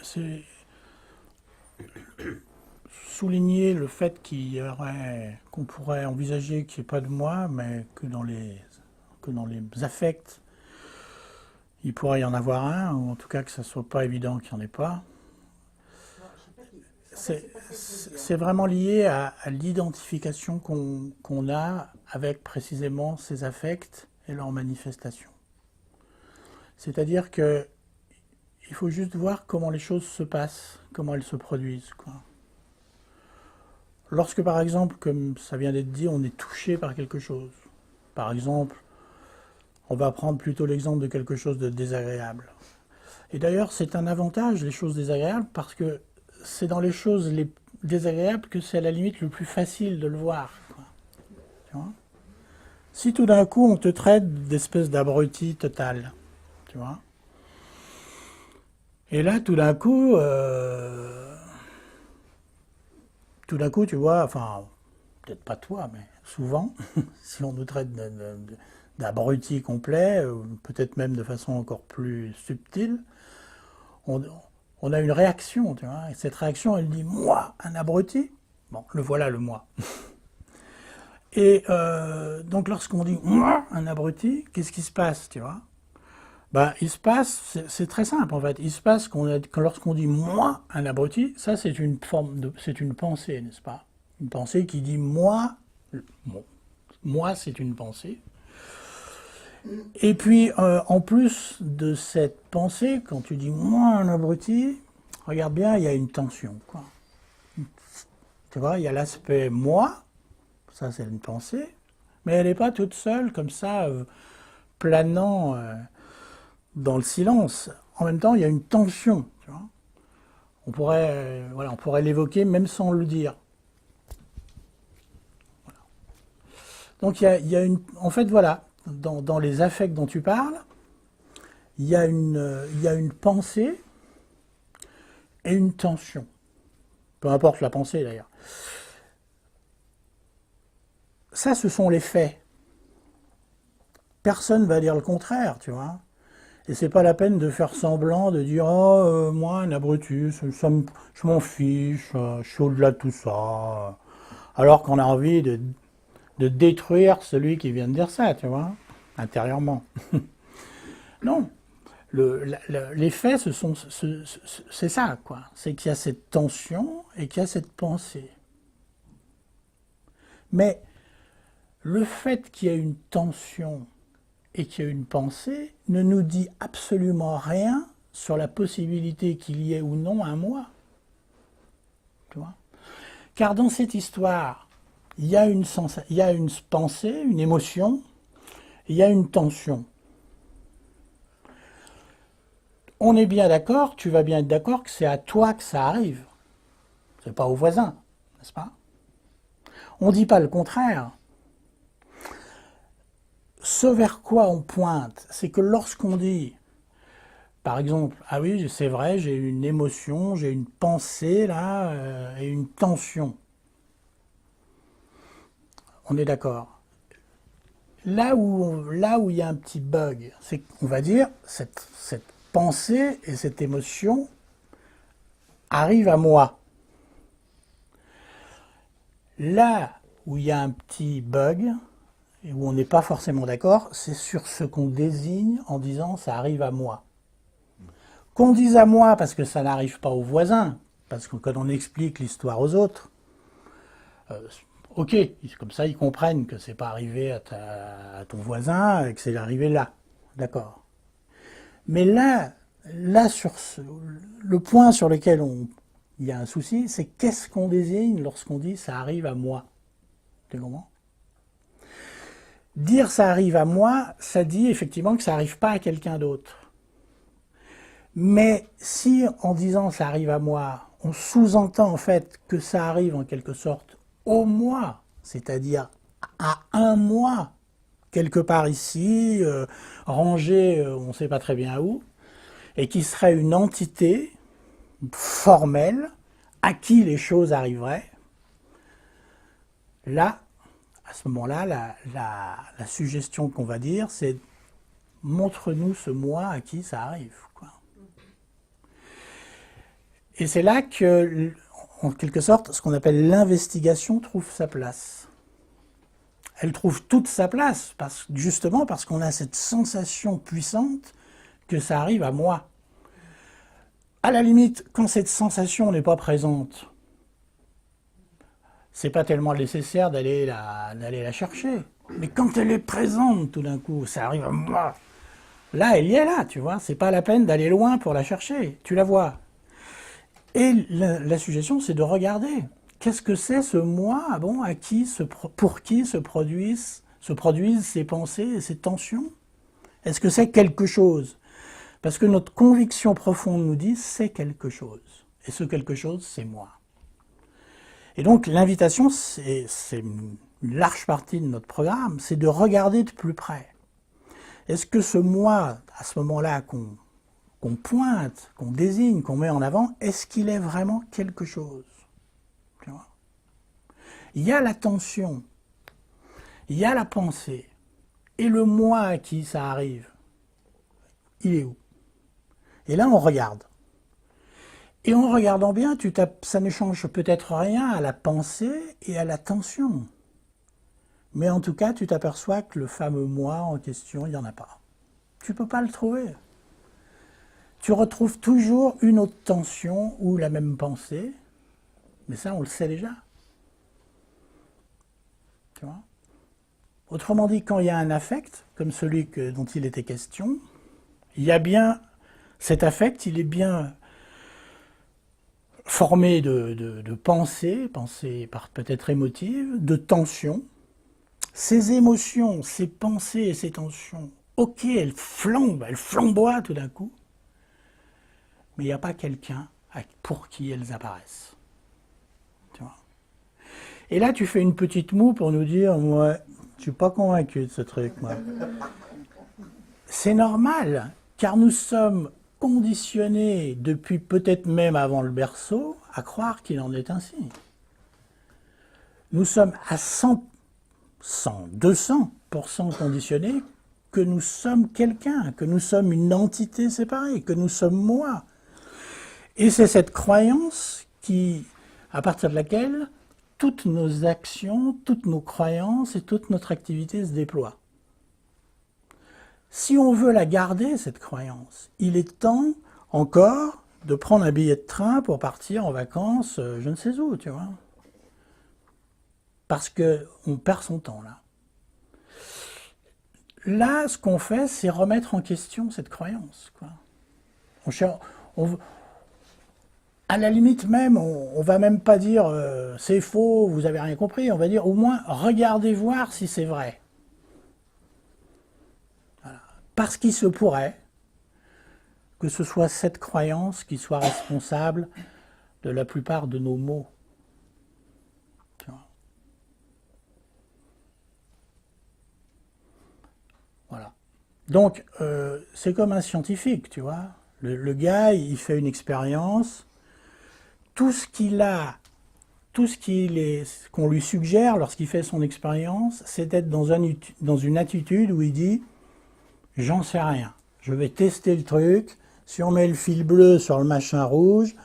c'est souligner le fait qu'on pourrait envisager qu'il n'y ait pas de moi, mais que dans les affects, il pourrait y en avoir un, ou en tout cas que ça ne soit pas évident qu'il n'y en ait pas. C'est vraiment lié à l'identification qu'on a avec précisément ces affects et leurs manifestations. C'est-à-dire que il faut juste voir comment les choses se passent, comment elles se produisent, quoi. Lorsque, par exemple, comme ça vient d'être dit, on est touché par quelque chose, par exemple, on va prendre plutôt l'exemple de quelque chose de désagréable. Et d'ailleurs, c'est un avantage, les choses désagréables, parce que c'est dans les choses les désagréables que c'est à la limite le plus facile de le voir, quoi. Tu vois ? Si tout d'un coup on te traite d'espèce d'abruti total, tu vois, et là tout d'un coup, tu vois, enfin, peut-être pas toi, mais souvent, si on nous traite d'abruti complet, peut-être même de façon encore plus subtile, on, on a une réaction, tu vois, et cette réaction, elle dit moi, un abruti. Bon, le voilà le moi. Et donc lorsqu'on dit moi, un abruti, qu'est-ce qui se passe, tu vois? Ben, il se passe, c'est très simple en fait. Il se passe que lorsqu'on dit moi, un abruti, ça c'est une forme c'est une pensée, n'est-ce pas? Une pensée qui dit moi, bon, moi c'est une pensée. Et puis en plus de cette pensée, quand tu dis moi, un abruti, regarde bien, il y a une tension, quoi. Tu vois, il y a l'aspect moi, ça c'est une pensée, mais elle n'est pas toute seule comme ça, planant dans le silence. En même temps, il y a une tension, tu vois. On pourrait l'évoquer même sans le dire. Donc il y a une, en fait voilà, dans les affects dont tu parles, il y a une pensée et une tension. Peu importe la pensée d'ailleurs. Ça, ce sont les faits. Personne va dire le contraire, tu vois. Et c'est pas la peine de faire semblant, de dire oh moi un abrutus, je m'en fiche, je suis au-delà de tout ça. Alors qu'on a envie de détruire celui qui vient de dire ça, tu vois, intérieurement. Non, les faits, c'est ça, quoi. C'est qu'il y a cette tension et qu'il y a cette pensée. Mais le fait qu'il y ait une tension et qu'il y ait une pensée ne nous dit absolument rien sur la possibilité qu'il y ait ou non un moi. Tu vois ? Car dans cette histoire, il y a il y a une pensée, une émotion, il y a une tension. On est bien d'accord, tu vas bien être d'accord que c'est à toi que ça arrive. C'est pas au voisin, n'est-ce pas? On ne dit pas le contraire. Ce vers quoi on pointe, c'est que lorsqu'on dit, par exemple, ah oui, c'est vrai, j'ai une émotion, j'ai une pensée là, et une tension. On est d'accord. Là où il y a un petit bug, c'est qu'on va dire, cette pensée et cette émotion arrivent à moi. Là où il y a un petit bug, et où on n'est pas forcément d'accord, c'est sur ce qu'on désigne en disant ça arrive à moi. Qu'on dise à moi parce que ça n'arrive pas aux voisins, parce que quand on explique l'histoire aux autres, ok, comme ça ils comprennent que c'est pas arrivé à ton voisin et que c'est arrivé là, d'accord. Mais là le point sur lequel il y a un souci, c'est qu'est-ce qu'on désigne lorsqu'on dit ça arrive à moi. Tu comprends ? Dire ça arrive à moi, ça dit effectivement que ça n'arrive pas à quelqu'un d'autre. Mais si en disant ça arrive à moi, on sous-entend en fait que ça arrive en quelque sorte au moi, c'est-à-dire à un moi, quelque part ici, rangé on ne sait pas très bien où, et qui serait une entité formelle à qui les choses arriveraient, là, à ce moment-là, la suggestion qu'on va dire, c'est montre-nous ce moi à qui ça arrive, quoi. Et c'est là que, en quelque sorte, ce qu'on appelle l'investigation trouve sa place. Elle trouve toute sa place, justement parce qu'on a cette sensation puissante que ça arrive à moi. À la limite, quand cette sensation n'est pas présente, c'est pas tellement nécessaire d'aller la chercher. Mais quand elle est présente, tout d'un coup, ça arrive à moi. Là, elle y est là, tu vois. C'est pas la peine d'aller loin pour la chercher. Tu la vois. Et la suggestion, c'est de regarder. Qu'est-ce que c'est ce moi, bon, pour qui se produisent ces pensées et ces tensions? Est-ce que c'est quelque chose? Parce que notre conviction profonde nous dit c'est quelque chose. Et ce quelque chose, c'est moi. Et donc l'invitation, c'est une large partie de notre programme, c'est de regarder de plus près. Est-ce que ce moi, à ce moment-là, qu'on pointe, qu'on désigne, qu'on met en avant, est-ce qu'il est vraiment quelque chose? Tu vois? Il y a la tension, il y a la pensée, et le moi à qui ça arrive, il est où? Et là, on regarde. Et en regardant bien, ça ne change peut-être rien à la pensée et à la tension. Mais en tout cas, tu t'aperçois que le fameux moi en question, il n'y en a pas. Tu ne peux pas le trouver. Tu retrouves toujours une autre tension ou la même pensée, mais ça, on le sait déjà. Tu vois? Autrement dit, quand il y a un affect, comme celui dont il était question, il y a bien cet affect, il est bien formé de pensées peut-être émotives, de tensions. Ces émotions, ces pensées et ces tensions, ok, elles flamboient tout d'un coup, mais il n'y a pas quelqu'un pour qui elles apparaissent. Tu vois? Et là, tu fais une petite moue pour nous dire, moi, je suis pas convaincu de ce truc, moi. C'est normal, car nous sommes conditionnés, depuis peut-être même avant le berceau, à croire qu'il en est ainsi. Nous sommes à 200% conditionnés que nous sommes quelqu'un, que nous sommes une entité séparée, que nous sommes moi. Et c'est cette croyance à partir de laquelle toutes nos actions, toutes nos croyances et toute notre activité se déploient. Si on veut la garder, cette croyance, il est temps encore de prendre un billet de train pour partir en vacances, je ne sais où, tu vois. Parce qu'on perd son temps, là. Là, ce qu'on fait, c'est remettre en question cette croyance, quoi. À la limite même, on va même pas dire c'est faux, vous avez rien compris. On va dire au moins regardez voir si c'est vrai. Voilà. Parce qu'il se pourrait que ce soit cette croyance qui soit responsable de la plupart de nos maux. Tu vois. Voilà. Donc, c'est comme un scientifique, tu vois. Le gars, il fait une expérience. Tout ce qu'on lui suggère lorsqu'il fait son expérience, c'est d'être dans une attitude où il dit « j'en sais rien, je vais tester le truc, si on met le fil bleu sur le machin rouge,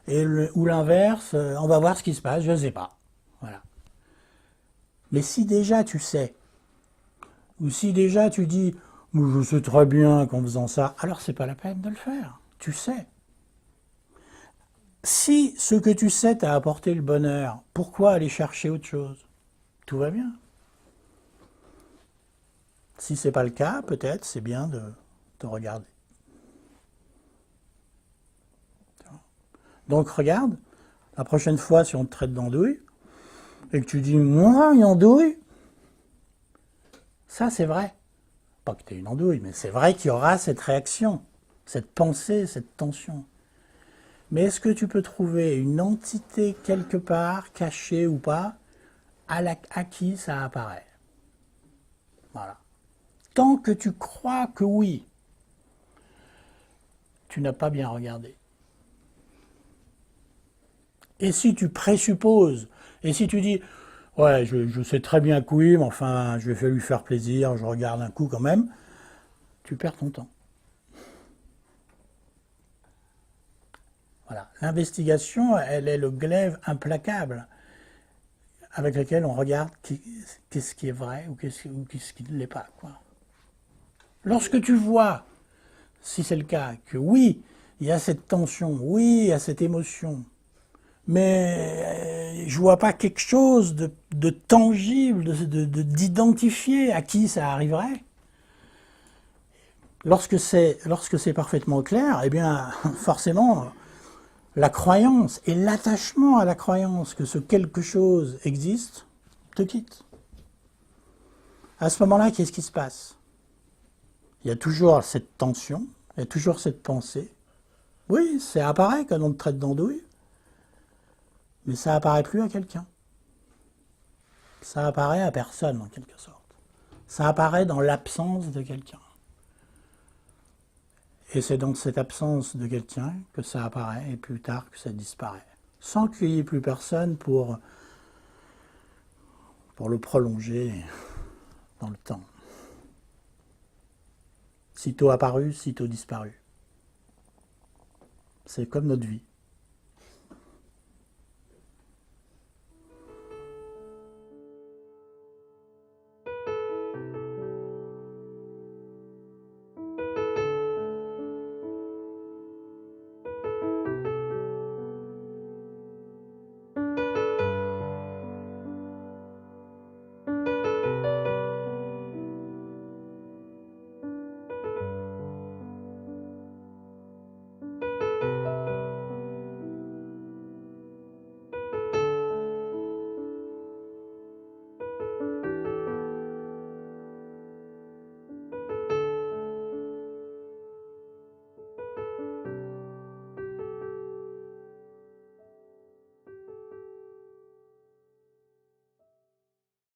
ou l'inverse, on va voir ce qui se passe, je ne sais pas. » Voilà. Mais si déjà tu sais, ou si déjà tu dis « je sais très bien qu'en faisant ça », alors c'est pas la peine de le faire, tu sais. Si ce que tu sais t'a apporté le bonheur, pourquoi aller chercher autre chose? Tout va bien. Si ce n'est pas le cas, peut-être c'est bien de regarder. Donc regarde, la prochaine fois si on te traite d'andouille, et que tu dis « moi, une andouille », ça c'est vrai. Pas que tu es une andouille, mais c'est vrai qu'il y aura cette réaction, cette pensée, cette tension. Mais est-ce que tu peux trouver une entité quelque part, cachée ou pas, à qui ça apparaît? Voilà. Tant que tu crois que oui, tu n'as pas bien regardé. Et si tu présupposes, et si tu dis, ouais, je sais très bien que oui, mais enfin, je vais lui faire plaisir, je regarde un coup quand même, tu perds ton temps. Voilà. Voilà. L'investigation, elle est le glaive implacable avec lequel on regarde qu'est-ce qui est vrai ou qu'est-ce qui ne l'est pas, quoi. Lorsque tu vois, si c'est le cas, que oui, il y a cette tension, oui, il y a cette émotion, mais je vois pas quelque chose de tangible, d'identifié à qui ça arriverait. Lorsque c'est parfaitement clair, eh bien, forcément, la croyance et l'attachement à la croyance que ce quelque chose existe te quitte. À ce moment-là, qu'est-ce qui se passe? Il y a toujours cette tension, il y a toujours cette pensée. Oui, ça apparaît quand on te traite d'andouille, mais ça apparaît plus à quelqu'un. Ça apparaît à personne, en quelque sorte. Ça apparaît dans l'absence de quelqu'un. Et c'est dans cette absence de quelqu'un que ça apparaît, et plus tard que ça disparaît. Sans qu'il n'y ait plus personne pour le prolonger dans le temps. Sitôt apparu, sitôt disparu. C'est comme notre vie.